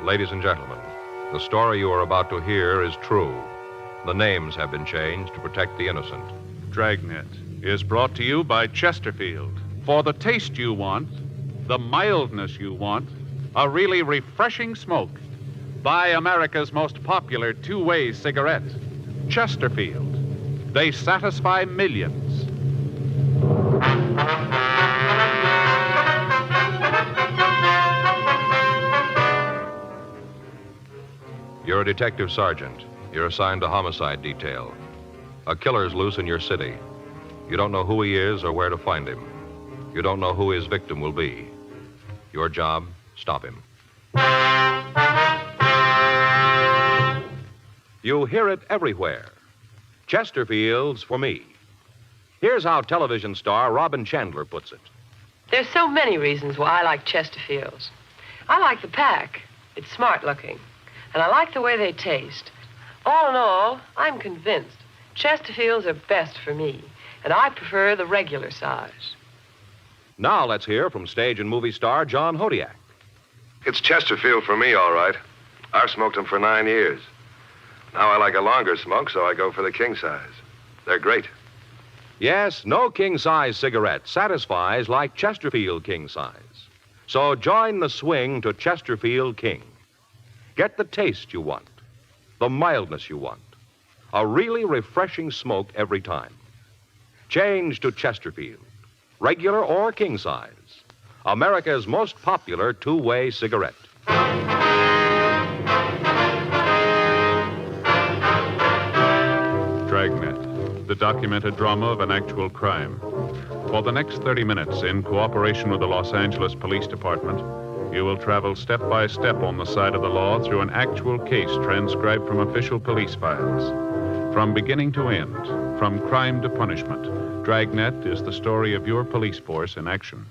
Ladies and gentlemen, the story you are about to hear is true. The names have been changed to protect the innocent. Dragnet is brought to you by Chesterfield. For the taste you want, the mildness you want, a really refreshing smoke. Buy America's most popular two-way cigarette, Chesterfield. They satisfy millions. You're a detective sergeant. You're assigned to homicide detail. A killer's loose in your city. You don't know who he is or where to find him. You don't know who his victim will be. Your job, stop him. You hear it everywhere. Chesterfield's for me. Here's how television star Robin Chandler puts it. There's so many reasons why I like Chesterfields. I like the pack. It's smart looking. And I like the way they taste. All in all, I'm convinced Chesterfields are best for me, and I prefer the regular size. Now let's hear from stage and movie star John Hodiak. It's Chesterfield for me, all right. I've smoked them for 9 years. Now I like a longer smoke, so I go for the king size. They're great. Yes, no king-size cigarette satisfies like Chesterfield king size. So join the swing to Chesterfield King. Get the taste you want, the mildness you want, a really refreshing smoke every time. Change to Chesterfield, regular or king size, America's most popular two-way cigarette. Dragnet, the documented drama of an actual crime. For the next 30 minutes, in cooperation with the Los Angeles Police Department, you will travel step by step on the side of the law through an actual case transcribed from official police files. From beginning to end, from crime to punishment, Dragnet is the story of your police force in action.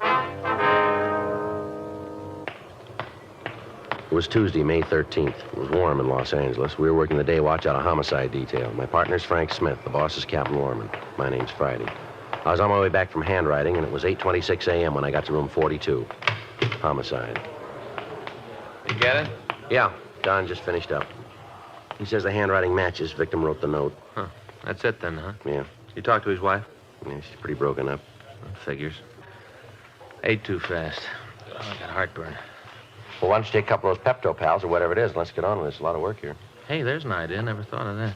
It was Tuesday, May 13th. It was warm in Los Angeles. We were working the day watch out of homicide detail. My partner's Frank Smith. The boss is Captain Lorman. My name's Friday. I was on my way back from handwriting, and it was 8:26 a.m. when I got to room 42. Homicide. You get it? Yeah, Don just finished up. He says the handwriting matches. Victim wrote the note. Huh. That's it then, huh? Yeah. You talked to his wife? Yeah, she's pretty broken up. Figures. Ate too fast. Oh, I got heartburn. Well, why don't you take a couple of those Pepto Pals or whatever it is, and let's get on with this. A lot of work here. Hey, there's an idea. Never thought of that.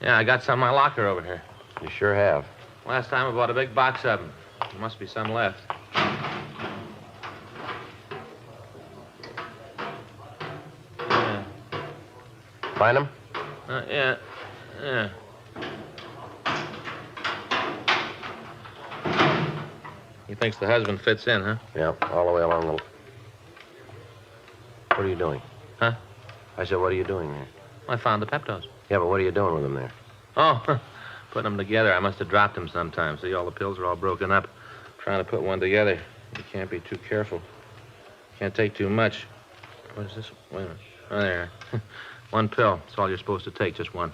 Yeah, I got some in my locker over here. You sure have. Last time I bought a big box of them. There must be some left. Yeah. Find them? Yeah. He thinks the husband fits in, huh? Yeah, all the way along the... What are you doing? Huh? I said, what are you doing there? I found the Peptos. Yeah, but what are you doing with them there? Oh, putting them together. I must have dropped them sometime. See, all the pills are all broken up. Trying to put one together. You can't be too careful. Can't take too much. What is this? Wait a minute. Oh, there. One pill. That's all you're supposed to take, just one.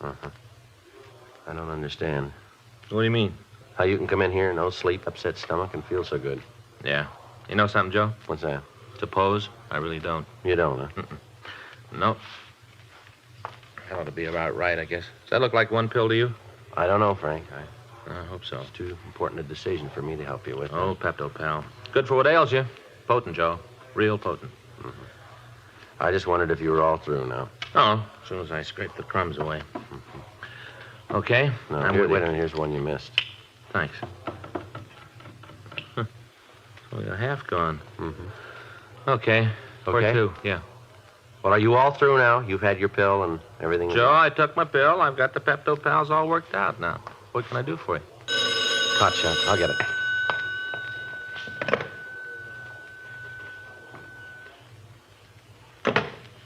Uh-huh. I don't understand. What do you mean? How you can come in here, no sleep, upset stomach, and feel so good. Yeah. You know something, Joe? What's that? Suppose I really don't. You don't, huh? Nope. That ought to be about right, I guess. Does that look like one pill to you? I don't know, Frank. I hope so. It's too important a decision for me to help you with. Oh, Pepto, pal. Good for what ails you. Potent, Joe. Real potent. Mm-hmm. I just wondered if you were all through now. Oh, as soon as I scrape the crumbs away. Mm-hmm. Okay? No, I'm here, with wait you. a minute. Here's one you missed. Thanks. Only a half gone. Mm-hmm. Okay. For Okay. two, yeah. Well, are you all through now? You've had your pill and everything? Joe, I took my pill. I've got the Pepto Pals all worked out now. What can I do for you? Hot shot. I'll get it.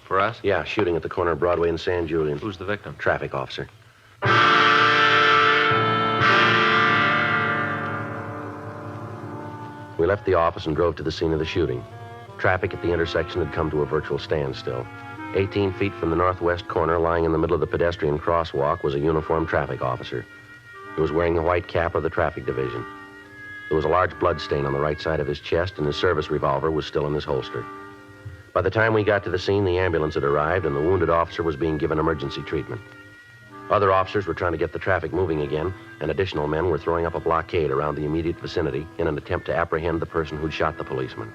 For us? Yeah, shooting at the corner of Broadway and San Julian. Who's the victim? Traffic officer. We left the office and drove to the scene of the shooting. Traffic at the intersection had come to a virtual standstill. 18 feet from the northwest corner, lying in the middle of the pedestrian crosswalk, was a uniformed traffic officer. He was wearing the white cap of the traffic division. There was a large blood stain on the right side of his chest, and his service revolver was still in his holster. By the time we got to the scene, the ambulance had arrived and the wounded officer was being given emergency treatment. Other officers were trying to get the traffic moving again, and additional men were throwing up a blockade around the immediate vicinity in an attempt to apprehend the person who'd shot the policeman.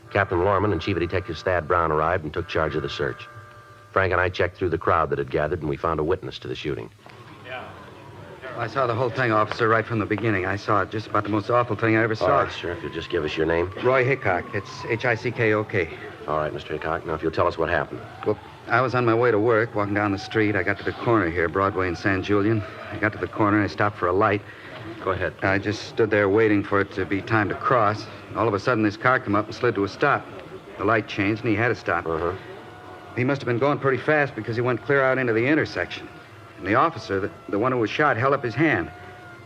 Captain Lorman and Chief of Detectives Thad Brown arrived and took charge of the search. Frank and I checked through the crowd that had gathered, and we found a witness to the shooting. I saw the whole thing, officer, right from the beginning. I saw it. Just about the most awful thing I ever saw. All right, sir, if you'll just give us your name. Roy Hickok. It's Hickok. All right, Mr. Hickok. Now, if you'll tell us what happened. Well, I was on my way to work, walking down the street. I got to the corner here, Broadway and San Julian. I got to the corner and I stopped for a light. Go ahead. I just stood there waiting for it to be time to cross. All of a sudden, this car came up and slid to a stop. The light changed and he had to stop. Uh-huh. He must have been going pretty fast because he went clear out into the intersection. And the officer, the one who was shot, held up his hand.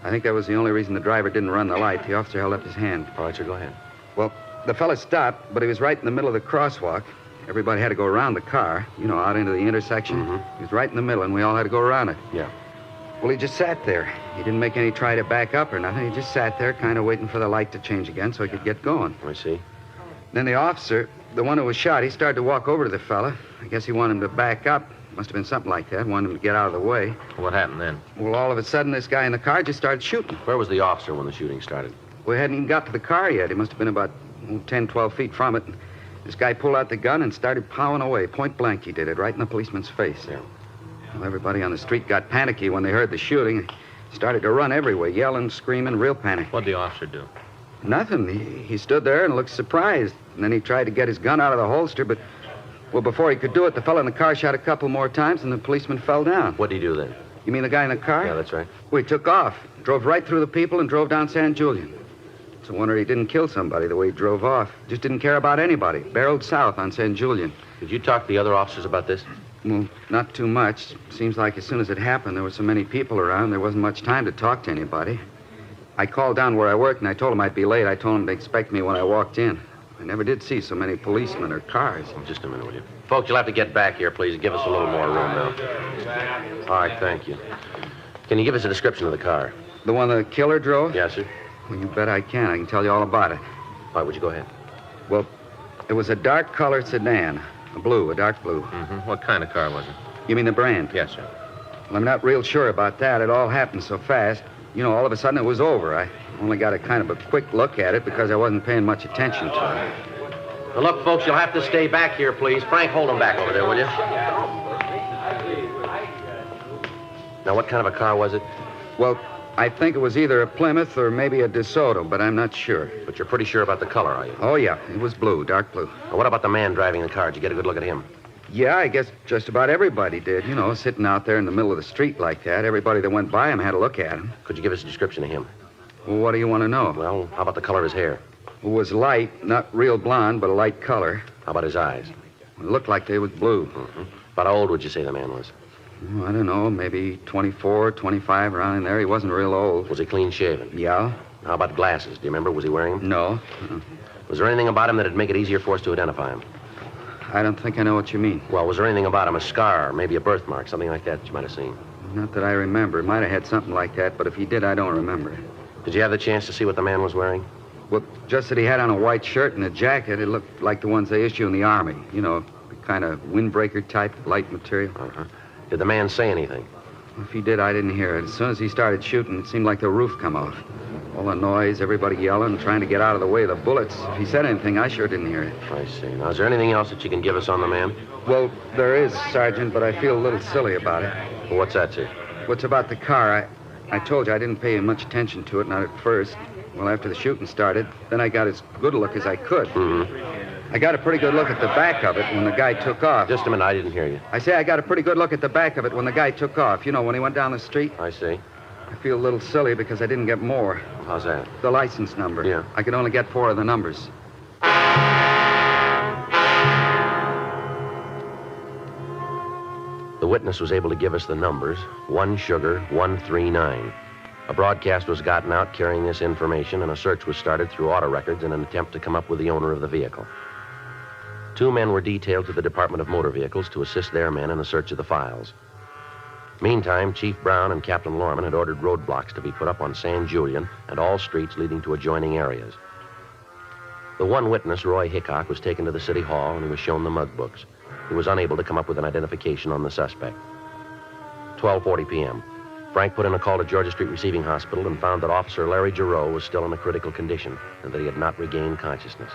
I think that was the only reason the driver didn't run the light. The officer held up his hand. All right, sir, go ahead. Well, the fella stopped, but he was right in the middle of the crosswalk. Everybody had to go around the car, out into the intersection. Mm-hmm. He was right in the middle, and we all had to go around it. Yeah. Well, he just sat there. He didn't make any try to back up or nothing. He just sat there, kind of waiting for the light to change again so he could get going. I see. Then the officer, the one who was shot, he started to walk over to the fella. I guess he wanted him to back up. Must have been something like that. Wanted him to get out of the way. What happened then? Well, all of a sudden, this guy in the car just started shooting. Where was the officer when the shooting started? We hadn't even got to the car yet. He must have been about 10, 12 feet from it. This guy pulled out the gun and started plowing away. Point blank, he did it, right in the policeman's face. Yeah. Well, everybody on the street got panicky when they heard the shooting. Started to run everywhere, yelling, screaming, real panic. What'd the officer do? Nothing. He stood there and looked surprised. And then he tried to get his gun out of the holster, but, well, before he could do it, the fellow in the car shot a couple more times and the policeman fell down. What'd he do then? You mean the guy in the car? Yeah, that's right. Well, he took off, drove right through the people and drove down San Julian. It's a wonder he didn't kill somebody the way he drove off. Just didn't care about anybody. Barreled south on San Julian. Did you talk to the other officers about this? Well, not too much. Seems like as soon as it happened, there were so many people around, there wasn't much time to talk to anybody. I called down where I worked, and I told him I'd be late. I told him to expect me when I walked in. I never did see so many policemen or cars. Oh, just a minute, will you? Folks, you'll have to get back here, please. Give us a little more room now. All right, thank you. Can you give us a description of the car? The one the killer drove? Yes, sir. Well, you bet I can. I can tell you all about it. All right, would you go ahead? Well, it was a dark-colored sedan. A dark blue. Mm-hmm. What kind of car was it? You mean the brand? Yes, sir. Well, I'm not real sure about that. It all happened so fast. All of a sudden it was over. I only got a kind of a quick look at it because I wasn't paying much attention to it. Now, look, folks, you'll have to stay back here, please. Frank, hold him back over there, will you? Now, what kind of a car was it? Well, I think it was either a Plymouth or maybe a DeSoto, but I'm not sure. But you're pretty sure about the color, are you? Oh, yeah. It was blue, dark blue. Now, what about the man driving the car? Did you get a good look at him? Yeah, I guess just about everybody did. Sitting out there in the middle of the street like that. Everybody that went by him had a look at him. Could you give us a description of him? Well, what do you want to know? Well, how about the color of his hair? It was light, not real blonde, but a light color. How about his eyes? It looked like they was blue. Mm-hmm. About how old would you say the man was? Oh, I don't know, maybe 24, 25, around in there. He wasn't real old. Was he clean shaven? Yeah? How about glasses? Do you remember? Was he wearing them? No. Was there anything about him that'd make it easier for us to identify him? I don't think I know what you mean. Well, was there anything about him, a scar, maybe a birthmark, something like that you might have seen? Not that I remember. Might have had something like that, but if he did, I don't remember. Did you have the chance to see what the man was wearing? Well, just that he had on a white shirt and a jacket. It looked like the ones they issue in the Army. The kind of windbreaker type, light material. Uh-huh. Did the man say anything? If he did, I didn't hear it. As soon as he started shooting, it seemed like the roof come off. All the noise, everybody yelling, trying to get out of the way of the bullets. If he said anything, I sure didn't hear it. I see. Now, is there anything else that you can give us on the man? Well, there is, Sergeant, but I feel a little silly about it. Well, what's that, sir? What's about the car? I told you I didn't pay much attention to it, not at first. Well, after the shooting started, then I got as good a look as I could. Mm-hmm. I got a pretty good look at the back of it when the guy took off. Just a minute, I didn't hear you. I say I got a pretty good look at the back of it when the guy took off. When he went down the street. I see. I feel a little silly because I didn't get more. How's that? The license number. Yeah. I could only get 4 of the numbers. The witness was able to give us the numbers, 1 Sugar 139. A broadcast was gotten out carrying this information, and a search was started through auto records in an attempt to come up with the owner of the vehicle. 2 men were detailed to the Department of Motor Vehicles to assist their men in the search of the files. Meantime, Chief Brown and Captain Lorman had ordered roadblocks to be put up on San Julian and all streets leading to adjoining areas. The one witness, Roy Hickok, was taken to the city hall and he was shown the mug books. He was unable to come up with an identification on the suspect. 12:40 p.m. Frank put in a call to Georgia Street Receiving Hospital and found that Officer Larry Giroux was still in a critical condition and that he had not regained consciousness.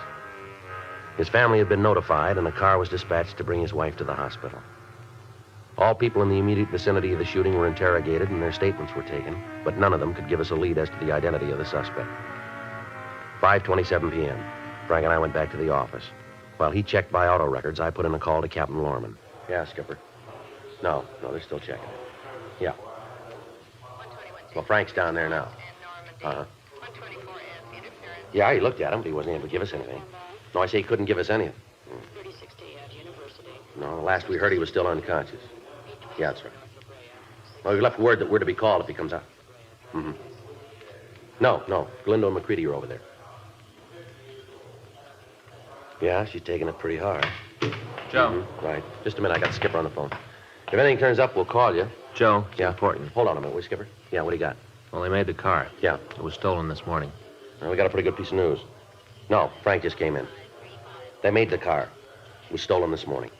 His family had been notified and a car was dispatched to bring his wife to the hospital. All people in the immediate vicinity of the shooting were interrogated and their statements were taken, but none of them could give us a lead as to the identity of the suspect. 5:27 p.m. Frank and I went back to the office. While he checked by auto records, I put in a call to Captain Lorman. Yeah, Skipper. No, they're still checking. Yeah. Well, Frank's down there now. Uh-huh. Yeah, he looked at him, but he wasn't able to give us anything. No, I say he couldn't give us anything. No, the last we heard, he was still unconscious. Yeah, that's right. Well, we left word that we're to be called if he comes out. Mm-hmm. No. Galindo and McCready are over there. Yeah, she's taking it pretty hard. Joe. Mm-hmm. Right. Just a minute, I got Skipper on the phone. If anything turns up, we'll call you. Joe, it's Yeah. important. Hold on a minute, will you, Skipper? Yeah, what do you got? Well, they made the car. Yeah. It was stolen this morning. Well, we got a pretty good piece of news. No, Frank just came in. They made the car. It was stolen this morning.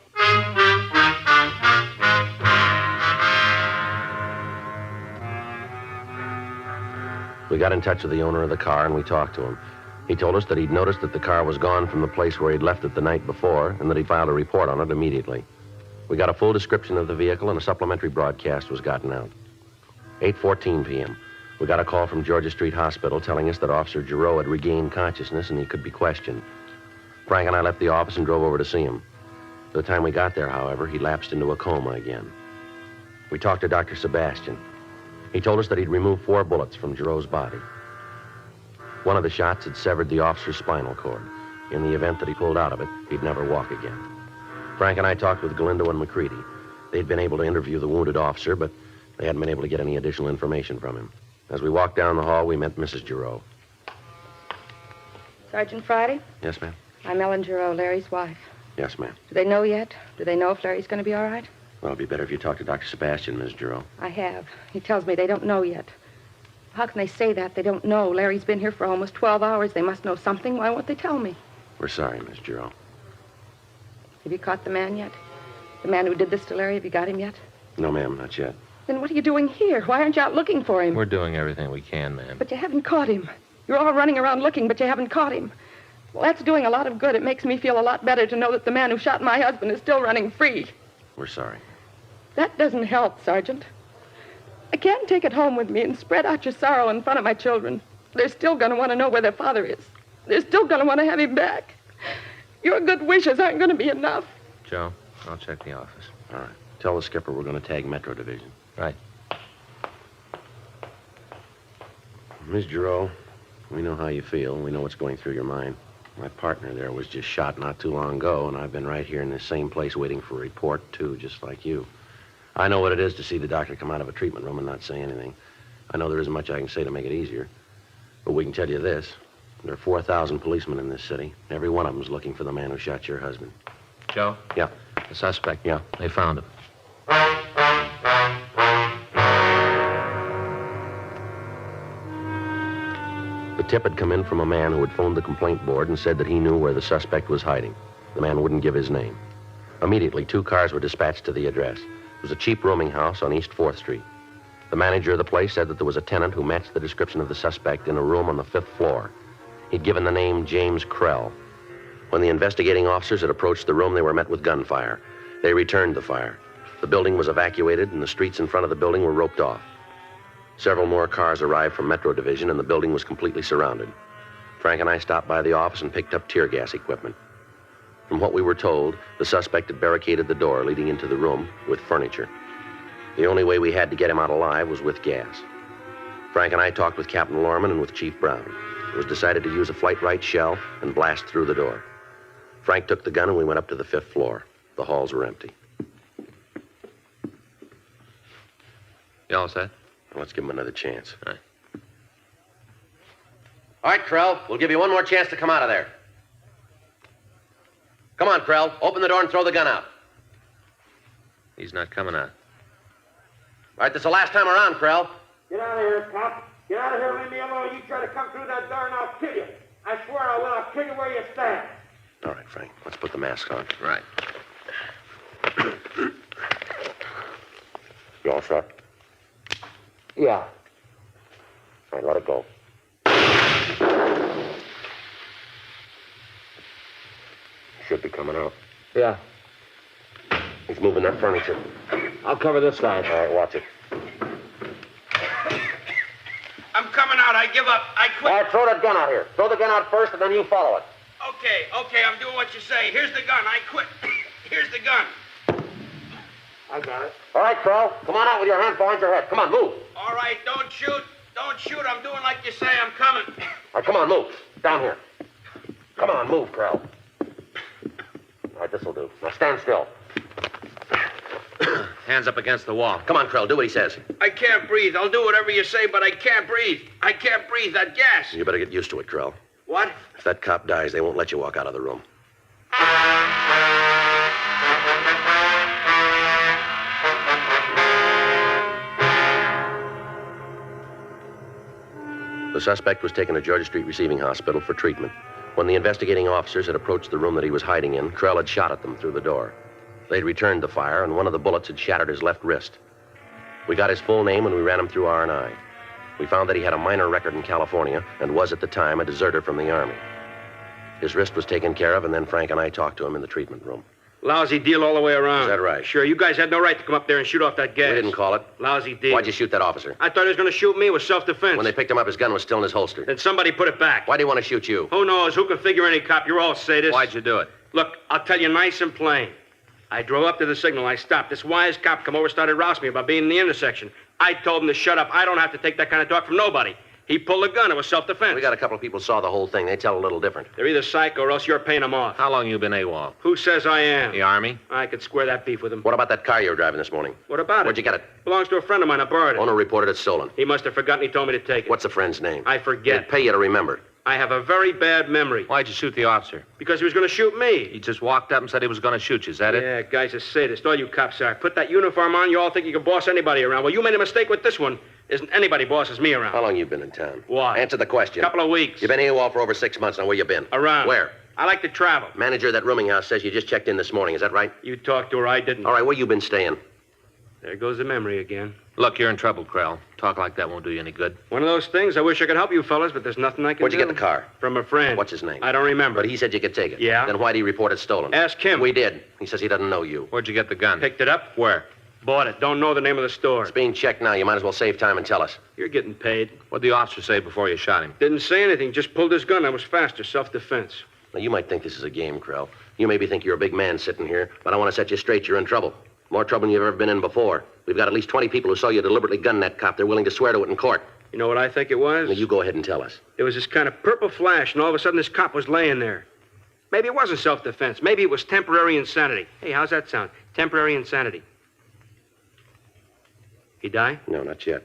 We got in touch with the owner of the car and we talked to him. He told us that he'd noticed that the car was gone from the place where he'd left it the night before and that he filed a report on it immediately. We got a full description of the vehicle and a supplementary broadcast was gotten out. 8:14 p.m. We got a call from Georgia Street Hospital telling us that Officer Giroux had regained consciousness and he could be questioned. Frank and I left the office and drove over to see him. By the time we got there, however, he lapsed into a coma again. We talked to Dr. Sebastian. He told us that he'd removed 4 bullets from Giroux's body. One of the shots had severed the officer's spinal cord. In the event that he pulled out of it, he'd never walk again. Frank and I talked with Galindo and McCready. They'd been able to interview the wounded officer, but they hadn't been able to get any additional information from him. As we walked down the hall, we met Mrs. Giroux. Sergeant Friday? Yes, ma'am? I'm Ellen Giroux, Larry's wife. Yes, ma'am. Do they know yet? Do they know if Larry's going to be all right? Well, it'd be better if you talked to Dr. Sebastian, Miss Giroux. I have. He tells me they don't know yet. How can they say that? They don't know. Larry's been here for almost 12 hours. They must know something. Why won't they tell me? We're sorry, Miss Giroux. Have you caught the man yet? The man who did this to Larry, have you got him yet? No, ma'am, not yet. Then what are you doing here? Why aren't you out looking for him? We're doing everything we can, ma'am. But you haven't caught him. You're all running around looking, but you haven't caught him. Well, that's doing a lot of good. It makes me feel a lot better to know that the man who shot my husband is still running free. We're sorry. That doesn't help, Sergeant. I can't take it home with me and spread out your sorrow in front of my children. They're still going to want to know where their father is. They're still going to want to have him back. Your good wishes aren't going to be enough. Joe, I'll check the office. All right. Tell the skipper we're going to tag Metro Division. Right. Miss Giroux, we know how you feel. We know what's going through your mind. My partner there was just shot not too long ago, and I've been right here in this same place waiting for a report, too, just like you. I know what it is to see the doctor come out of a treatment room and not say anything. I know there isn't much I can say to make it easier. But we can tell you this. There are 4,000 policemen in this city. Every one of them's looking for the man who shot your husband. Joe? Yeah. The suspect? Yeah. They found him. The tip had come in from a man who had phoned the complaint board and said that he knew where the suspect was hiding. The man wouldn't give his name. Immediately, 2 cars were dispatched to the address. It was a cheap rooming house on East 4th Street. The manager of the place said that there was a tenant who matched the description of the suspect in a room on the 5th floor. He'd given the name James Krell. When the investigating officers had approached the room, they were met with gunfire. They returned the fire. The building was evacuated, and the streets in front of the building were roped off. Several more cars arrived from Metro Division, and the building was completely surrounded. Frank and I stopped by the office and picked up tear gas equipment. From what we were told, the suspect had barricaded the door leading into the room with furniture. The only way we had to get him out alive was with gas. Frank and I talked with Captain Lorman and with Chief Brown. It was decided to use a flight-right shell and blast through the door. Frank took the gun and we went up to the 5th floor. The halls were empty. You all set? Let's give him another chance. All right. All right, Krell, we'll give you one more chance to come out of there. Come on, Krell. Open the door and throw the gun out. He's not coming out. All right, this is the last time around, Krell. Get out of here, cop. Get out of here, leave me alone. You try to come through that door and I'll kill you. I swear I will. I'll kill you where you stay. Frank. Let's put the masks on. Right. You all set? Yeah. All right, let it go. Should be coming out. Yeah. He's moving that furniture. I'll cover this side. All right, watch it. I'm coming out. I give up. I quit. All right, throw that gun out here. Throw the gun out first, and then you follow it. Okay, I'm doing what you say. Here's the gun. I quit. Here's the gun. I got it. All right, Crow. Come on out with your hands behind your head. Come on, move. All right, don't shoot. Don't shoot. I'm doing like you say. I'm coming. All right, come on, move. Down here. Come on, move, Crow. All right, this'll do. Now stand still. Hands up against the wall. Come on, Crow. Do what he says. I can't breathe. I'll do whatever you say, but I can't breathe. I can't breathe. That gas. You better get used to it, Crow. What? If that cop dies, they won't let you walk out of the room. The suspect was taken to Georgia Street Receiving Hospital for treatment. When the investigating officers had approached the room that he was hiding in, Krell had shot at them through the door. They'd returned the fire, and one of the bullets had shattered his left wrist. We got his full name, and we ran him through R&I. We found that he had a minor record in California and was, at the time, a deserter from the Army. His wrist was taken care of, and then Frank and I talked to him in the treatment room. Lousy deal all the way around. Is that right? Sure, you guys had no right to come up there and shoot off that gas. We didn't call it. Lousy deal. Why'd you shoot that officer? I thought he was going to shoot me. It was self-defense. When they picked him up, his gun was still in his holster. Then somebody put it back. Why'd he want to shoot you? Who knows? Who can figure any cop? You're all sadists. Why'd you do it? Look, I'll tell you nice and plain. I drove up to the signal. I stopped. This wise cop come over, started rousing me about being in the intersection. I told him to shut up. I don't have to take that kind of talk from nobody. He pulled a gun. It was self-defense. We got a couple of people saw the whole thing. They tell a little different. They're either psycho or else you're paying them off. How long you been AWOL? Who says I am? The Army? I could square that beef with him. What about that car you were driving this morning? What about it? Where'd you get it? Belongs to a friend of mine. I borrowed it. Owner reported it stolen. He must have forgotten. He told me to take it. What's the friend's name? I forget. They'd pay you to remember. I have a very bad memory. Why'd you shoot the officer? Because he was going to shoot me. He just walked up and said he was going to shoot you. Is that it? Yeah, guy's a sadist. All you cops are. Put that uniform on, you all think you can boss anybody around. Well, you made a mistake with this one. Isn't anybody bosses me around. How long you been in town? What? Answer the question. Couple of weeks. You've been AWOL for over 6 months. Now, where you been? Around. Where? I like to travel. Manager of that rooming house says you just checked in this morning. Is that right? You talked to her, I didn't. All right, where you been staying? There goes the memory again. Look, you're in trouble, Krell. Talk like that won't do you any good. One of those things. I wish I could help you fellas, but there's nothing I can Where'd do. you get the car? From a friend. What's his name? I don't remember. But he said you could take it. Yeah? Then why'd he report it stolen? Ask him. We did. He says he doesn't know you. Where'd you get the gun? Picked it up. Where? Bought it. Don't know the name of the store. It's being checked now. You might as well save time and tell us. You're getting paid. What'd the officer say before you shot him? Didn't say anything. Just pulled his gun. I was faster. Self-defense. Now, you might think this is a game, Krell. You maybe think you're a big man sitting here, but I want to set you straight. You're in trouble. More trouble than you've ever been in before. We've got at least 20 people who saw you deliberately gun that cop. They're willing to swear to it in court. You know what I think it was? Now, you go ahead and tell us. There was this kind of purple flash, and all of a sudden this cop was laying there. Maybe it wasn't self-defense. Maybe it was temporary insanity. Hey, how's that sound? Temporary insanity. He die? No, not yet.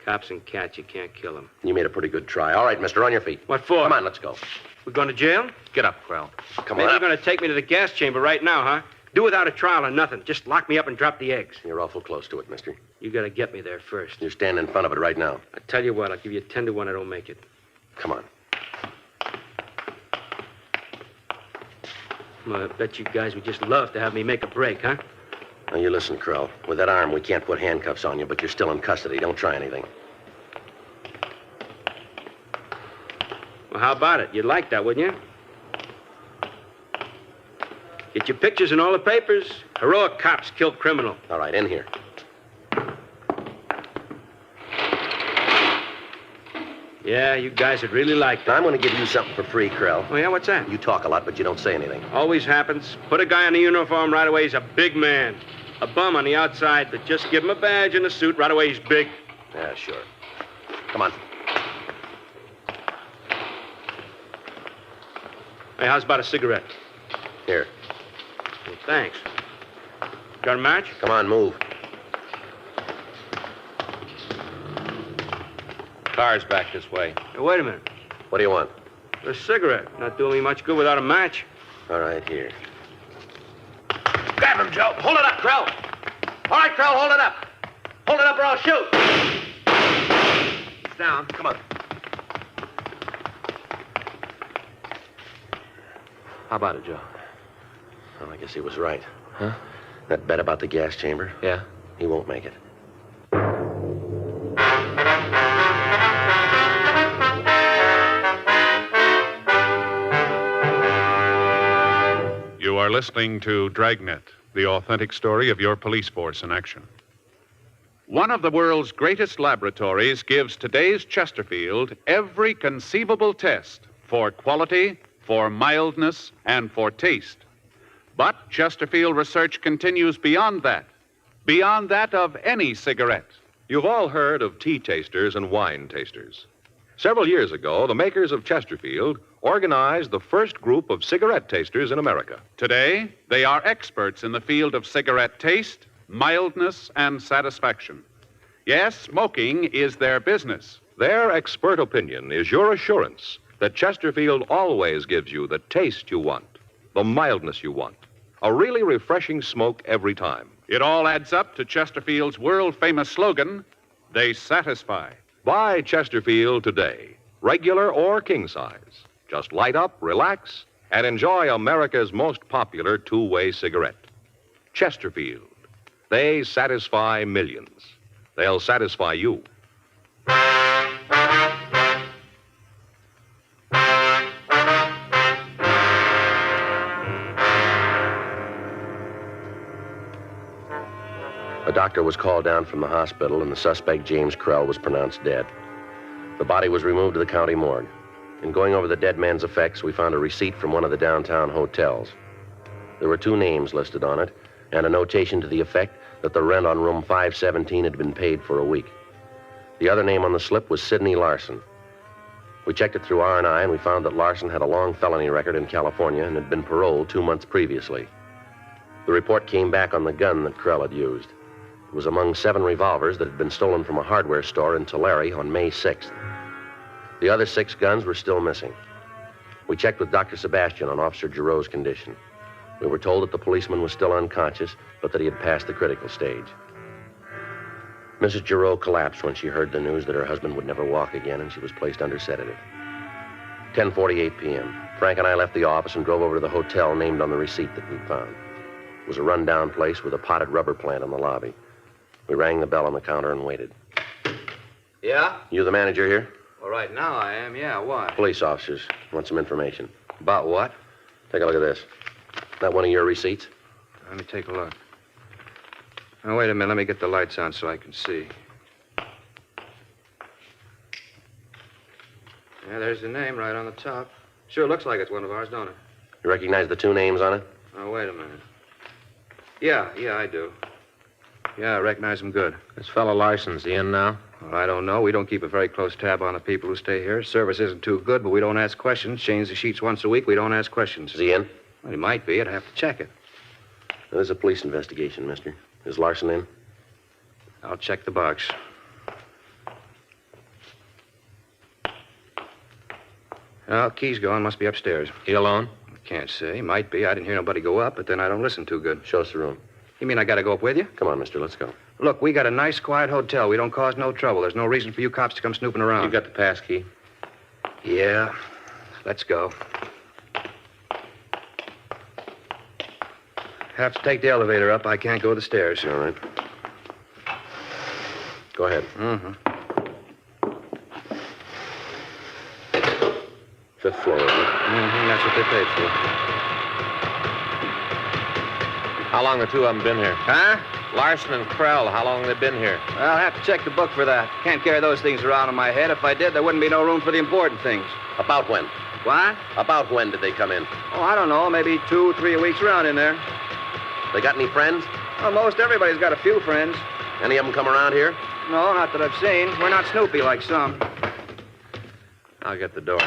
Cops and cats, you can't kill them. You made a pretty good try. All right, mister, on your feet. What for? Come on, let's go. We're going to jail? Get up, Krell. Come Maybe on you're up. going to take me to the gas chamber right now, huh? Do without a trial or nothing. Just lock me up and drop the eggs. You're awful close to it, mister. You got to get me there first. You're standing in front of it right now. I tell you what, I'll give you 10 to 1 I don't make it. Come on. Well, I bet you guys would just love to have me make a break, huh? Now, you listen, Krell. With that arm, we can't put handcuffs on you, but you're still in custody. Don't try anything. Well, how about it? You'd like that, wouldn't you? Get your pictures in all the papers. Heroic cops killed criminal. All right, in here. Yeah, you guys would really like Now, that. I'm going to give you something for free, Krell. Oh, yeah? What's that? You talk a lot, but you don't say anything. Always happens. Put a guy in a uniform right away, he's a big man. A bum on the outside, but just give him a badge and a suit, right away he's big. Yeah, sure. Come on. Hey, how's about a cigarette? Here. Well, thanks. Got a match? Come on, move. Car's back this way. Hey, wait a minute. What do you want? A cigarette. Not doing me much good without a match. All right, here. Grab him, Joe. Hold it up, Krell. All right, Krell, hold it up. Hold it up or I'll shoot. It's down. Come on. How about it, Joe? Well, I guess he was right. Huh? That bet about the gas chamber, Yeah. he won't make it. You are listening to Dragnet, the authentic story of your police force in action. One of the world's greatest laboratories gives today's Chesterfield every conceivable test for quality, for mildness, and for taste. But Chesterfield research continues beyond that of any cigarette. You've all heard of tea tasters and wine tasters. Several years ago, the makers of Chesterfield organized the first group of cigarette tasters in America. Today, they are experts in the field of cigarette taste, mildness, and satisfaction. Yes, smoking is their business. Their expert opinion is your assurance that Chesterfield always gives you the taste you want, the mildness you want, a really refreshing smoke every time. It all adds up to Chesterfield's world-famous slogan, they satisfy. Buy Chesterfield today, regular or king size. Just light up, relax, and enjoy America's most popular two-way cigarette. Chesterfield. They satisfy millions. They'll satisfy you. A doctor was called down from the hospital, and the suspect, James Krell, was pronounced dead. The body was removed to the county morgue. In going over the dead man's effects, we found a receipt from one of the downtown hotels. There were 2 names listed on it, and a notation to the effect that the rent on room 517 had been paid for a week. The other name on the slip was Sidney Larson. We checked it through R&I, and we found that Larson had a long felony record in California and had been paroled 2 months previously. The report came back on the gun that Krell had used. It was among 7 revolvers that had been stolen from a hardware store in Tulare on May 6th. The other 6 guns were still missing. We checked with Dr. Sebastian on Officer Giroux's condition. We were told that the policeman was still unconscious, but that he had passed the critical stage. Mrs. Giroux collapsed when she heard the news that her husband would never walk again, and she was placed under sedative. 10:48 p.m. Frank and I left the office and drove over to the hotel named on the receipt that we'd found. It was a run-down place with a potted rubber plant in the lobby. We rang the bell on the counter and waited. Yeah? You the manager here? Well, right now I am, yeah. Why? Police officers. Want some information. About what? Take a look at this. That one of your receipts? Let me take a look. Now, wait a minute. Let me get the lights on so I can see. Yeah, there's the name right on the top. Sure looks like it's one of ours, don't it? You recognize the 2 names on it? Oh, wait a minute. Yeah, I do. Yeah, I recognize them good. This fellow Larson's he in now? Well, I don't know. We don't keep a very close tab on the people who stay here. Service isn't too good, but we don't ask questions. Change the sheets once a week. We don't ask questions. Is he in? Well, he might be. I'd have to check it. There's a police investigation, mister. Is Larson in? I'll check the box. Well, key's gone. Must be upstairs. He alone? Can't say. Might be. I didn't hear nobody go up, but then I don't listen too good. Show us the room. You mean I gotta go up with you? Come on, mister. Let's go. Look, we got a nice, quiet hotel. We don't cause no trouble. There's no reason for you cops to come snooping around. You got the pass key? Yeah. Let's go. Have to take the elevator up. I can't go the stairs. All right. Go ahead. Mm-hmm. 5th floor, isn't it? Mm-hmm. That's what they paid for. How long the 2 of them been here? Huh? Larson and Krell, how long they been here? Well, I'll have to check the book for that. Can't carry those things around in my head. If I did, there wouldn't be no room for the important things. About when? What? About when did they come in? Oh, I don't know. Maybe 2 or 3 weeks around in there. They got any friends? Well, most everybody's got a few friends. Any of them come around here? No, not that I've seen. We're not snoopy like some. I'll get the door.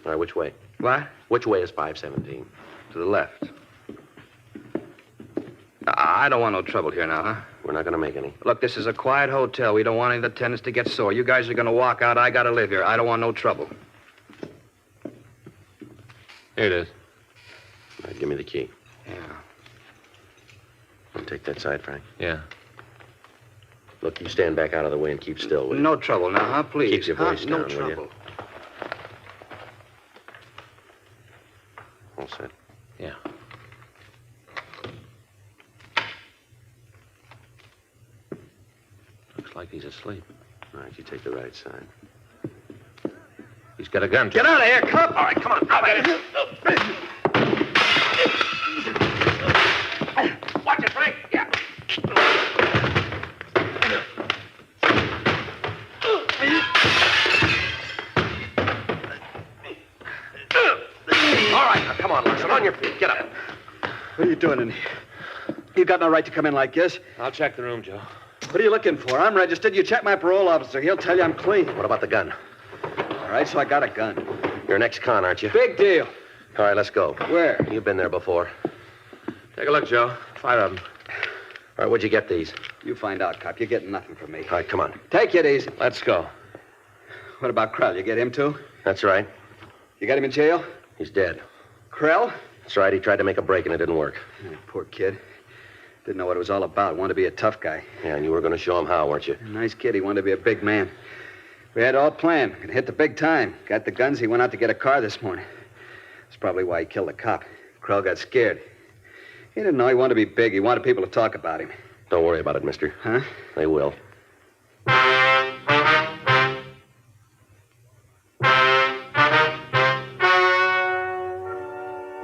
All right, which way? What? Which way is 517? To the left. I don't want no trouble here now, huh? We're not going to make any. Look, this is a quiet hotel. We don't want any of the tenants to get sore. You guys are going to walk out. I got to live here. I don't want no trouble. Here it is. All right, give me the key. Yeah. I'll take that side, Frank. Yeah. Look, you stand back out of the way and keep still, will you? No trouble now, huh? Please. Keep your voice No down, will you? trouble. like he's asleep. All right, you take the right side. He's got a gun. Get out of here, cop! All right, come on. Out of here. Watch it, Frank. Yeah. All right, now, come on, Larson. On your feet. Get up. What are you doing in here? You got no right to come in like this. I'll check the room, Joe. What are you looking for? I'm registered. You check my parole officer. He'll tell you I'm clean. What about the gun? All right, so I got a gun. You're an ex-con, aren't you? Big deal. All right, let's go. Where? You've been there before. Take a look, Joe. 5 of them. All right, where'd you get these? You find out, cop. You're getting nothing from me. All right, come on. Take it easy. Let's go. What about Krell? You get him, too? That's right. You got him in jail? He's dead. Krell? That's right. He tried to make a break and it didn't work. Oh, poor kid. Didn't know what it was all about. Wanted to be a tough guy. Yeah, and you were going to show him how, weren't you? Nice kid. He wanted to be a big man. We had it all planned. Gonna hit the big time. Got the guns. He went out to get a car this morning. That's probably why he killed the cop. Krell got scared. He didn't know he wanted to be big. He wanted people to talk about him. Don't worry about it, mister. Huh? They will.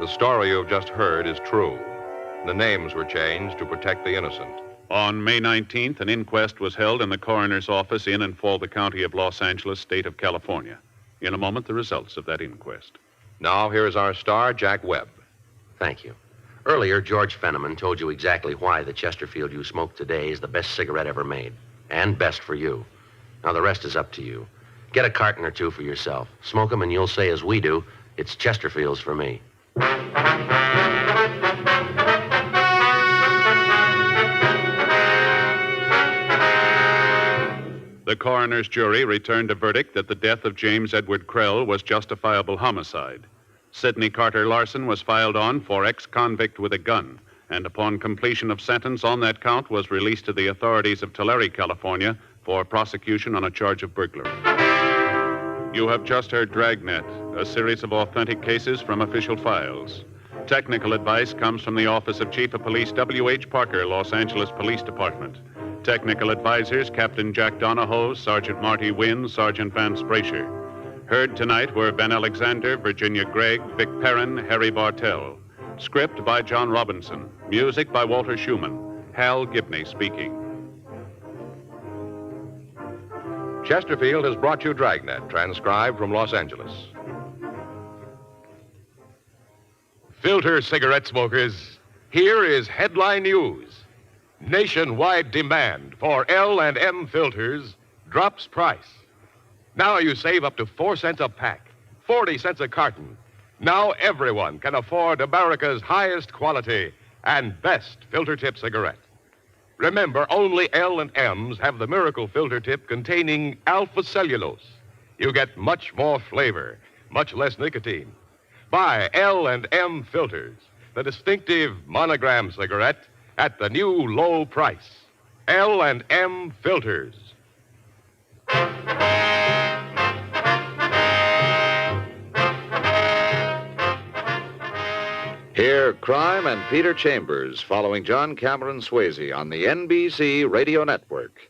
The story you've just heard is true. The names were changed to protect the innocent. On May 19th, an inquest was held in the coroner's office in and for the county of Los Angeles, state of California. In a moment, the results of that inquest. Now, here is our star, Jack Webb. Thank you. Earlier, George Fenneman told you exactly why the Chesterfield you smoked today is the best cigarette ever made. And best for you. Now, the rest is up to you. Get a carton or two for yourself. Smoke them and you'll say, as we do, it's Chesterfields for me. The coroner's jury returned a verdict that the death of James Edward Krell was justifiable homicide. Sidney Carter Larson was filed on for ex-convict with a gun, and upon completion of sentence on that count was released to the authorities of Tulare, California, for prosecution on a charge of burglary. You have just heard Dragnet, a series of authentic cases from official files. Technical advice comes from the Office of Chief of Police W.H. Parker, Los Angeles Police Department. Technical advisors, Captain Jack Donahoe, Sergeant Marty Wynn, Sergeant Vance Brasher. Heard tonight were Ben Alexander, Virginia Gregg, Vic Perrin, Harry Bartell. Script by John Robinson. Music by Walter Schumann. Hal Gibney speaking. Chesterfield has brought you Dragnet, transcribed from Los Angeles. Filter cigarette smokers, here is headline news. Nationwide demand for L&M filters drops price. Now you save up to 4 cents a pack, 40 cents a carton. Now everyone can afford America's highest quality and best filter tip cigarette. Remember, only L&M's have the miracle filter tip containing alpha cellulose. You get much more flavor, much less nicotine. Buy L&M filters, the distinctive monogram cigarette at the new low price. L&M filters. Hear Crime and Peter Chambers following John Cameron Swayze on the NBC Radio Network.